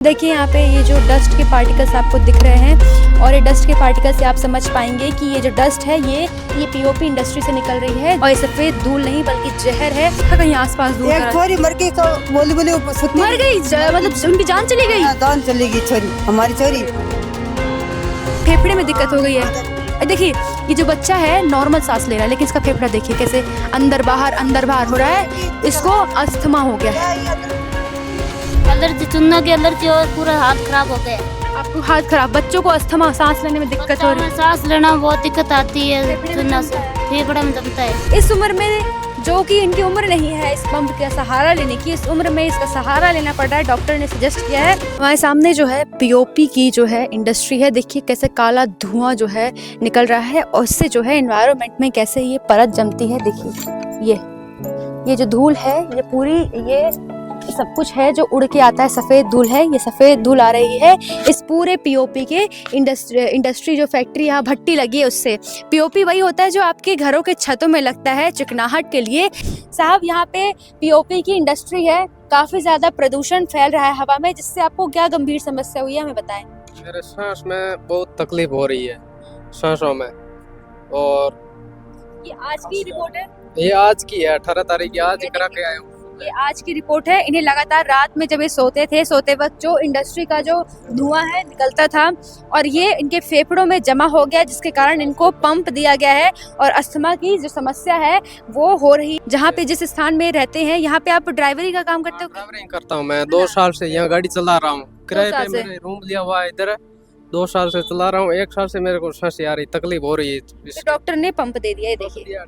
देखिए यहाँ पे ये जो डस्ट के पार्टिकल्स आपको दिख रहे हैं और ये डस्ट के पार्टिकल से आप समझ पाएंगे कि ये जो डस्ट है ये पीओपी इंडस्ट्री से निकल रही है और ये सफेद धूल नहीं बल्कि जहर है। कहीं आसपास धूल एक छोरी मर गई तो बोली मर गई, मतलब उनकी जान चली गई। जान चली गई छोरी, हमारी छोरी। फेफड़े में दिक्कत हो गई है। देखिए ये जो बच्चा है नॉर्मल सांस ले रहा है लेकिन इसका फेफड़ा देखिए कैसे अंदर बाहर हो रहा है। इसको अस्थमा हो गया है। एलर्जी, चुनना की एलर्जी और पूरा हाथ खराब हो गया। आपको हाथ खराब, बच्चों को अस्थमा, सांस लेने में दिक्कत हो रही है। सांस लेना बहुत दिक्कत आती है, चुनना से फेफड़े में दबता है। इस उम्र में जो कि इनकी उम्र नहीं है इस पंप का सहारा लेने की, इस उम्र में इसका सहारा लेना पड़ रहा है। डॉक्टर ने सजेस्ट किया है। हमारे सामने जो है पीओपी की जो है इंडस्ट्री है, देखिए कैसे काला धुआं जो है निकल रहा है और इससे जो है एनवायरनमेंट में कैसे ये परत जमती है। देखिए ये जो धूल है ये पूरी ये सब कुछ है जो उड़ के आता है, सफेद धूल है। ये सफेद धूल आ रही है इस पूरे पीओपी के इंडस्ट्री जो फैक्ट्री यहाँ भट्टी लगी है उससे। पीओपी वही होता है जो आपके घरों के छतों में लगता है चिकनाहट के लिए। साहब यहाँ पे पीओपी की इंडस्ट्री है, काफी ज्यादा प्रदूषण फैल रहा है हवा में, जिससे आपको क्या गंभीर समस्या हुई है हमें बताएं। मेरे सांस में बहुत तकलीफ हो रही है, सांसों में। और ये आज की रिपोर्ट है, ये आज की है 18 तारीख की, आज करा के आया हूँ। ये आज की रिपोर्ट है। इन्हें लगातार रात में जब ये सोते वक्त जो इंडस्ट्री का जो धुआं है निकलता था और ये इनके फेफड़ों में जमा हो गया, जिसके कारण इनको पंप दिया गया है और अस्थमा की जो समस्या है वो हो रही। जहाँ पे जिस स्थान में रहते हैं यहाँ पे आप ड्राइवरी का काम करते हो? ड्राइवरिंग करता हूँ मैं, 2 साल से यहाँ गाड़ी चला रहा हूँ। किराए पे मैंने रूम लिया हुआ है इधर, 2 साल से चला रहा हूँ। 1 साल से मेरे को सांस आ रही, तकलीफ हो रही है। तो डॉक्टर ने पंप दे दिया, ये देखिए।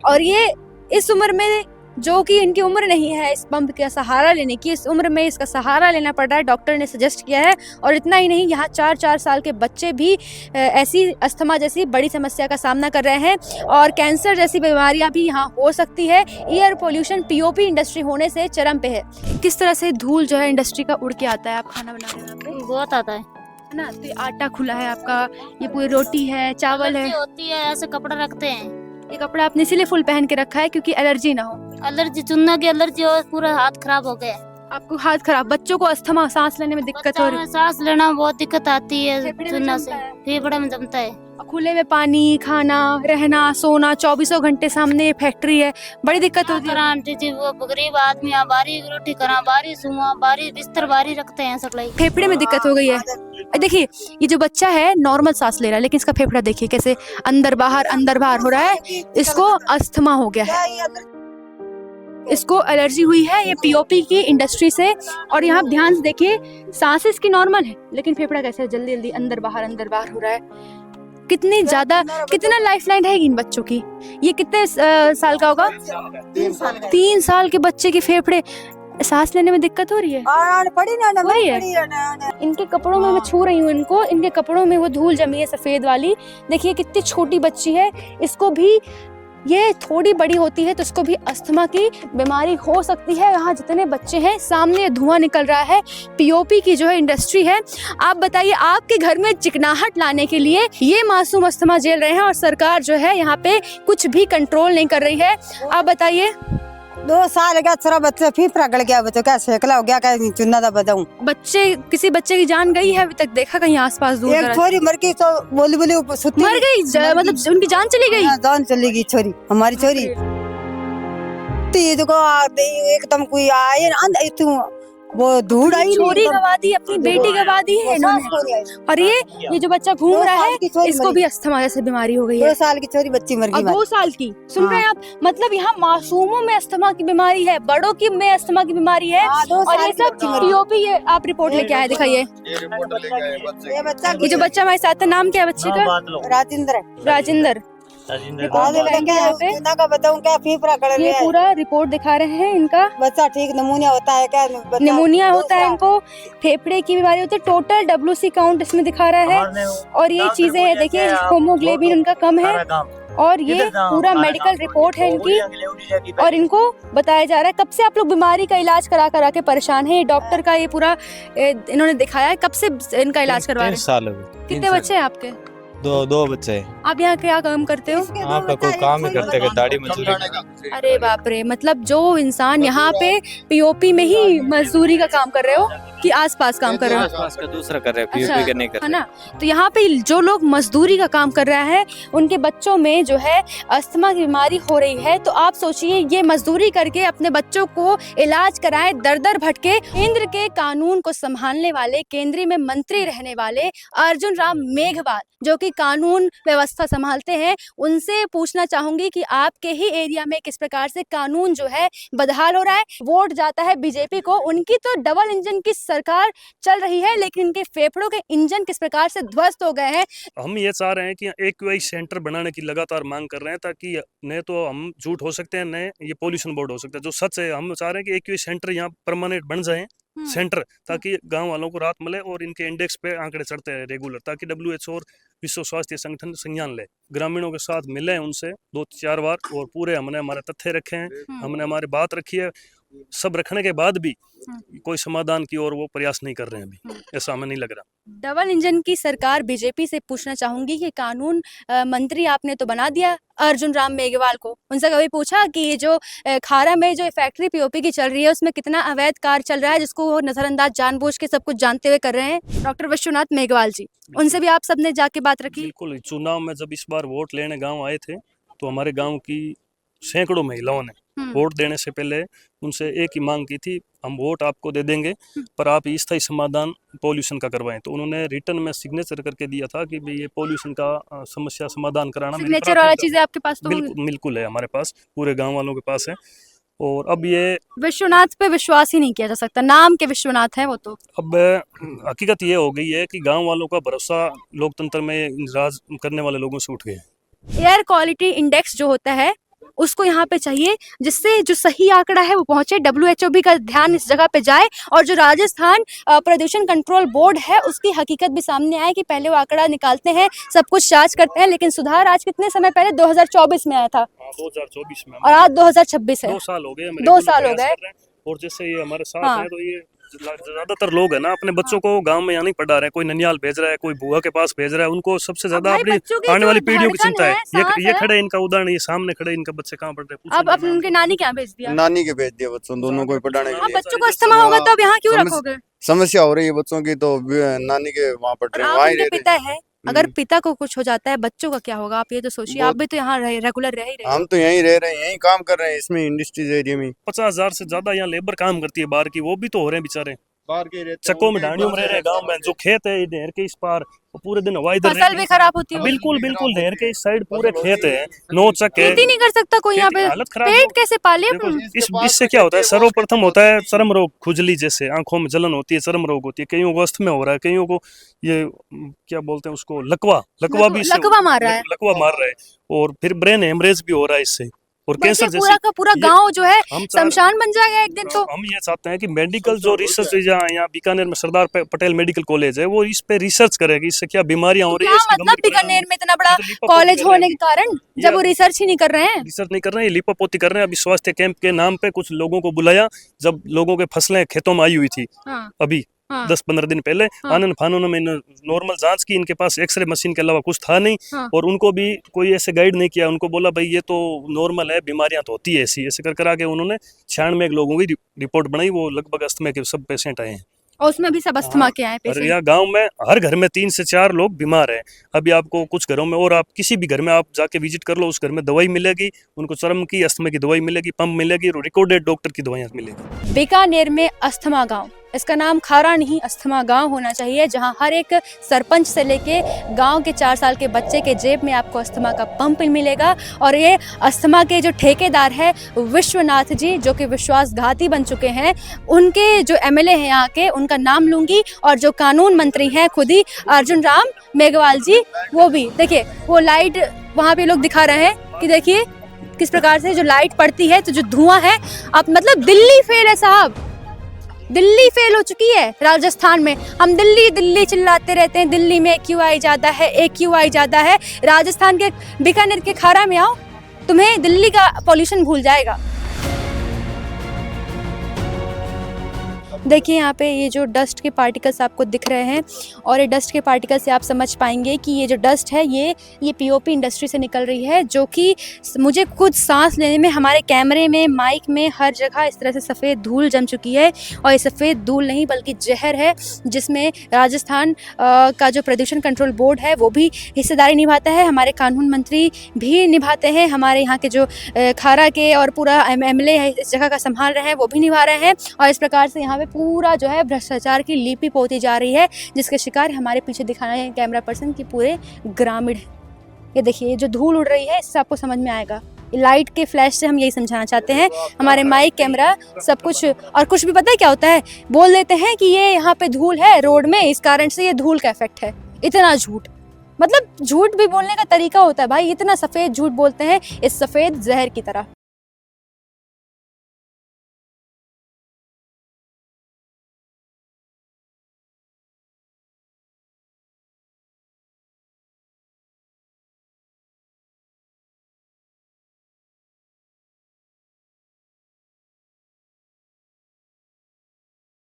और ये इस उम्र में जो कि इनकी उम्र नहीं है इस पंप का सहारा लेने की, इस उम्र में इसका सहारा लेना पड़ रहा है। डॉक्टर ने सजेस्ट किया है। और इतना ही नहीं, यहाँ 4-4 साल के बच्चे भी ऐसी अस्थमा जैसी बड़ी समस्या का सामना कर रहे हैं और कैंसर जैसी बीमारियां भी यहाँ हो सकती है। एयर पोल्यूशन पीओपी इंडस्ट्री होने से चरम पे है। किस तरह से धूल जो है इंडस्ट्री का उड़ के आता है। आप खाना बना रहे हैं? बहुत आता है ना। तो ये आटा खुला है आपका, ये पूरी रोटी है, चावल है, होती है, ऐसे कपड़ा रखते हैं। ये कपड़ा आपने इसीलिए फुल पहन के रखा है क्योंकि एलर्जी ना हो। एलर्जी, चुनना की एलर्जी और पूरा हाथ खराब हो गया। आपको हाथ खराब, बच्चों को अस्थमा, सांस लेने में दिक्कत हो रही है। सांस लेना बहुत दिक्कत आती है, चुनना से फेफड़े में दबता है। खुले में पानी, खाना, रहना, सोना, 24 घंटे सामने फैक्ट्री है, बड़ी दिक्कत होती है। आंटी जी वो गरीब आदमी बारी रोटी करा, बारी सुआ, बारी बिस्तर बारी रखते हैं सब लोग। फेफड़े में दिक्कत हो गई है। देखिए ये जो बच्चा है नॉर्मल सांस ले रहा है लेकिन इसका फेफड़ा देखिए कैसे अंदर बाहर हो रहा है। इसको अस्थमा हो गया है, इसको एलर्जी हुई है ये पीओपी की इंडस्ट्री से। और यहाँ ध्यान से देखिए, सांस इसकी नॉर्मल है लेकिन फेफड़ा कैसे जल्दी जल्दी अंदर बाहर हो रहा है। कितनी ज्यादा, कितना लाइफलाइन है इन बच्चों की। ये कितने साल का होगा? 3 साल के बच्चे के फेफड़े, सांस लेने में दिक्कत हो रही है। वही है। इनके कपड़ों में मैं छू रही हूँ इनको, इनके कपड़ों में वो धूल जमी है सफेद वाली। देखिए कितनी छोटी बच्ची है, इसको भी ये थोड़ी बड़ी होती है तो इसको भी अस्थमा की बीमारी हो सकती है। यहाँ जितने बच्चे हैं सामने धुआं निकल रहा है, पीओपी की जो है इंडस्ट्री है। आप बताइए, आपके घर में चिकनाहट लाने के लिए ये मासूम अस्थमा झेल रहे हैं और सरकार जो है यहाँ पे कुछ भी कंट्रोल नहीं कर रही है। आप बताइए। 2 साल का छोरा बच्चा फेफड़ा गड़ गया, बच्चों क्या सेकला हो गया, क्या चुना था बताऊं। बच्चे, किसी बच्चे की जान गई है अभी तक? देखा कहीं आसपास दूर? एक छोरी मर गई तो बोली मर गई, मतलब उनकी जान चली गई। जान चली गई छोरी, हमारी छोरी। एकदम कोई आए तू वो धूड़ आई, छोरी गवा दी, अपनी बेटी गवा दी है इन्होंने। और ये जो बच्चा घूम रहा है इसको भी अस्थमा जैसी बीमारी हो गई है। 2 साल की छोरी बच्ची मर गई। 2 साल की, सुन रहे हैं आप? मतलब यहाँ मासूमों में अस्थमा की बीमारी है, बड़ों की में अस्थमा की बीमारी है। और ये सब पीओपी। ये आप रिपोर्ट लेके आए, दिखाइए। ये जो बच्चा हमारे साथ है, नाम क्या है बच्चे का? राजेंद्र। बताऊं क्या फेफड़ा गड़ ये गया। पूरा रिपोर्ट दिखा रहे हैं इनका। बच्चा ठीक निमोनिया होता है क्या? निमोनिया होता है इनको, फेफड़े की बीमारी होती है। टोटल WC काउंट इसमें दिखा रहा है। और ये चीजें हैं, देखिए होमोग्लोबिन उनका कम है। और ये पूरा मेडिकल रिपोर्ट है इनकी। और इनको बताया जा रहा है कब से आप लोग बीमारी का इलाज करा के परेशान है। डॉक्टर का ये पूरा इन्होंने दिखाया है। कब से इनका इलाज करवा रहे हैं? कितने बच्चे हैं आपके? 2 बच्चे हैं। आप यहाँ क्या काम करते हो? यहाँ पे कोई काम ही करते हैं, दाढ़ी मजदूरी। अरे बाप रे, मतलब जो इंसान यहाँ पे पीओपी में ही मजदूरी का काम कर रहे हो, कि आसपास काम कर रहे हो? आसपास का दूसरा कर रहे हैं, अच्छा, पीयूपी का नहीं कर है रहे। ना। तो यहाँ पे जो लोग मजदूरी का काम कर रहा है उनके बच्चों में जो है अस्थमा की बीमारी हो रही है। तो आप सोचिए ये मजदूरी करके अपने बच्चों को इलाज कराए, दर दर भटके। केंद्र के कानून को संभालने वाले, केंद्रीय में मंत्री रहने वाले अर्जुन राम मेघवाल जो कि कानून व्यवस्था संभालते हैं, उनसे पूछना चाहूंगी कि आपके ही एरिया में किस प्रकार से कानून जो है बदहाल हो रहा है। वोट जाता है बीजेपी को, उनकी तो डबल इंजन की सरकार चल रही है, लेकिन उनके फेफड़ों के इंजन किस प्रकार से ध्वस्त हो गए हैं। हम ये चाह रहे हैं कि एक्यूआई सेंटर बनाने की लगातार मांग कर रहे हैं, ताकि न तो हम झूठ हो सकते हैं न ये पोल्यूशन बोर्ड हो सकता है। जो सच है, हम चाह रहे हैं कि एक्यूआई सेंटर यहाँ परमानेंट बन जाए सेंटर, ताकि गांव वालों को राहत मिले और इनके इंडेक्स पे आंकड़े चढ़ते हैं रेगुलर, ताकि WHO और विश्व स्वास्थ्य संगठन संज्ञान ले, ग्रामीणों के साथ मिले उनसे 2-4 बार और पूरे हमने हमारे तथ्य रखे हैं, हमने हमारी बात रखी है। सब रखने के बाद भी कोई समाधान की ओर वो प्रयास नहीं कर रहे हैं अभी, ऐसा हमें नहीं लग रहा। डबल इंजन की सरकार बीजेपी से पूछना चाहूंगी कि कानून मंत्री आपने तो बना दिया अर्जुन राम मेघवाल को, उनसे कभी पूछा कि ये जो खारा में जो फैक्ट्री पीओपी की चल रही है उसमें कितना अवैध कार्य चल रहा है जिसको वो नजरअंदाज जानबूझ के सब कुछ जानते हुए कर रहे हैं? डॉक्टर विश्वनाथ मेघवाल जी, उनसे भी आप सबने जाके बात रखी? बिल्कुल, चुनाव में जब इस बार वोट लेने गाँव आए थे तो हमारे गाँव की सैकड़ों महिलाओं ने वोट देने से पहले उनसे एक ही मांग की थी, हम वोट आपको दे देंगे पर आप स्थायी समाधान पोल्यूशन का करवाएं। तो उन्होंने रिटर्न में सिग्नेचर करके दिया था कि भाई ये पोल्यूशन का समस्या समाधान कराना। सिग्नेचर वाला चीजें आपके पास तो बिल्कुल है, हमारे पास पूरे गांव वालों के पास है। और अब ये विश्वनाथ पे विश्वास ही नहीं किया जा सकता, नाम के विश्वनाथ है वो तो। अब हकीकत ये हो गई है कि गांव वालों का भरोसा लोकतंत्र में राज करने वाले लोगों से उठ गया। एयर क्वालिटी इंडेक्स जो होता है उसको यहाँ पे चाहिए, जिससे जो सही आंकड़ा है वो पहुंचे, WHO भी का ध्यान इस जगह पे जाए और जो राजस्थान प्रदूषण कंट्रोल बोर्ड है उसकी हकीकत भी सामने आए कि पहले वो आंकड़ा निकालते हैं, सब कुछ जांच करते हैं, लेकिन सुधार आज कितने समय पहले 2024 में आया था 2024 में, और आज 2026 है। 2 साल हो गए, 2 साल हो गए। और जैसे ये हमारे साथ है तो ये ज्यादातर लोग है ना अपने बच्चों को गांव में यहाँ नहीं पढ़ा रहे, कोई ननियाल भेज रहा है, कोई बुआ के पास भेज रहा है, उनको सबसे ज्यादा अपनी आने वाली पीढ़ियों की चिंता है। ये खड़े इनका उदाहरण, ये सामने खड़े इनका बच्चे कहाँ पढ़ रहे हैं। अब उनके नानी क्या भेज दिया? नानी के भेज दिया बच्चों दोनों को पढ़ाने के अब लिए। बच्चों को अस्थमा होगा तो अब यहाँ क्यों रखोगे? समस्या हो रही है बच्चों की, तो नानी के वहाँ पढ़ रहे हैं, वहाँ ही पिता है, अगर पिता को कुछ हो जाता है बच्चों का क्या होगा? आप ये तो सोचिए, आप भी तो यहाँ रेगुलर रह ही रहे। हम तो यहीं रह रहे हैं, यहीं काम कर रहे हैं इसमें इंडस्ट्रीज एरिया में। 50,000 से ज्यादा यहाँ लेबर काम करती है बाहर की, वो भी तो हो रहे हैं बेचारे, बाहर के चक्कों में ढांडियों में रह रहे गांव में। जो खेत है नहर के इस पार, पूरे दिन हवा इधर, फसल भी खराब होती है। बिल्कुल नहर के इस साइड पूरे खेत है, 9 चक है, खेती नहीं कर सकता कोई यहाँ पे, हालत खराब। पेट कैसे पाले? इससे क्या होता है, सर्वप्रथम होता है चर्म रोग, खुजली, जैसे आंखों में जलन होती है, चर्म रोग होती है, कईयों को अस्थमा हो रहा है, कईयों को ये क्या बोलते हैं उसको, लकवा भी मार रहा है, और फिर ब्रेन हेमरेज भी हो रहा है इससे, और कैंसर जैसे पूरा का पूरा गांव जो है शमशान बन जाएगा एक दिन। तो हम ये चाहते हैं कि मेडिकल जो रिसर्च यहाँ बीकानेर में सरदार पटेल मेडिकल कॉलेज है वो इस पे रिसर्च करेगी, इससे क्या बीमारियां हो रही है। मतलब बीकानेर में इतना बड़ा कॉलेज होने के कारण जब वो रिसर्च ही नहीं कर रहे हैं, लिपोपोती कर रहे हैं। अभी स्वास्थ्य कैंप के नाम पे कुछ लोगों को बुलाया, जब लोगों के फसलें खेतों में आई हुई थी अभी 10-15 दिन पहले, आनंद फानून में नॉर्मल जांच की, इनके पास एक्सरे मशीन के अलावा कुछ था नहीं, और उनको भी कोई ऐसे गाइड नहीं किया, उनको बोला भाई ये तो नॉर्मल है, बीमारियां तो होती है ऐसी, ऐसे कर आके उन्होंने 96 लोगों की रिपोर्ट बनाई, वो लगभग अस्थमा के सब पेशेंट आए हैं, और उसमें भी सब अस्थमा के आए पेशेंट। यहाँ गांव में हर घर में 3 से 4 लोग बीमार हैं अभी। आपको कुछ घरों में, और आप किसी भी घर में आप जाके विजिट कर लो, उस घर में दवाई मिलेगी, उनको चर्म की, अस्थमा की दवाई मिलेगी, पंप मिलेगी, और रिकॉर्डेड डॉक्टर की दवाइयाँ मिलेगी। बीकानेर में अस्थमा गांव, इसका नाम खारा नहीं अस्थमा गांव होना चाहिए, जहां हर एक सरपंच से लेके गांव के 4 साल के बच्चे के जेब में आपको अस्थमा का पंप मिलेगा। और ये अस्थमा के जो ठेकेदार है विश्वनाथ जी, जो कि विश्वासघाती बन चुके हैं, उनके जो MLA हैं यहाँ के, उनका नाम लूंगी, और जो कानून मंत्री हैं खुद ही अर्जुन राम मेघवाल जी, वो भी देखिए, वो लाइट वहाँ पे लोग दिखा रहे हैं कि देखिए किस प्रकार से जो लाइट पड़ती है तो जो धुआं है, आप मतलब दिल्ली फेल है साहब, दिल्ली फेल हो चुकी है राजस्थान में। हम दिल्ली दिल्ली चिल्लाते रहते हैं, दिल्ली में AQI ज्यादा है, AQI ज्यादा है। राजस्थान के बीकानेर के खारा में आओ, तुम्हें दिल्ली का पॉल्यूशन भूल जाएगा। देखिए यहाँ पे ये जो डस्ट के पार्टिकल्स आपको दिख रहे हैं और ये डस्ट के पार्टिकल से आप समझ पाएंगे कि ये जो डस्ट है ये पीओपी इंडस्ट्री से निकल रही है, जो कि मुझे खुद सांस लेने में, हमारे कैमरे में, माइक में, हर जगह इस तरह से सफ़ेद धूल जम चुकी है। और ये सफ़ेद धूल नहीं बल्कि जहर है, जिसमें राजस्थान का जो प्रदूषण कंट्रोल बोर्ड है वो भी हिस्सेदारी निभाता है, हमारे कानून मंत्री भी निभाते हैं, हमारे यहाँ के जो खारा के और पूरा एमएलए है इस जगह का संभाल रहे हैं वो भी निभा रहे हैं। और इस प्रकार से यहाँ पे पूरा जो है भ्रष्टाचार की लिपि पोती जा रही है, जिसके शिकार हमारे पीछे दिखा रहे हैं कैमरा पर्सन की पूरे ग्रामीण। ये देखिए ये जो धूल उड़ रही है इससे आपको समझ में आएगा। लाइट के फ्लैश से हम यही समझाना चाहते हैं, हमारे माइक, कैमरा, सब कुछ। और कुछ भी पता है क्या होता है, बोल देते हैं कि ये यहाँ पे धूल है रोड में, इस कारण से ये धूल का इफेक्ट है। इतना झूठ, मतलब झूठ भी बोलने का तरीका होता है भाई, इतना सफ़ेद झूठ बोलते हैं इस सफ़ेद जहर की तरह।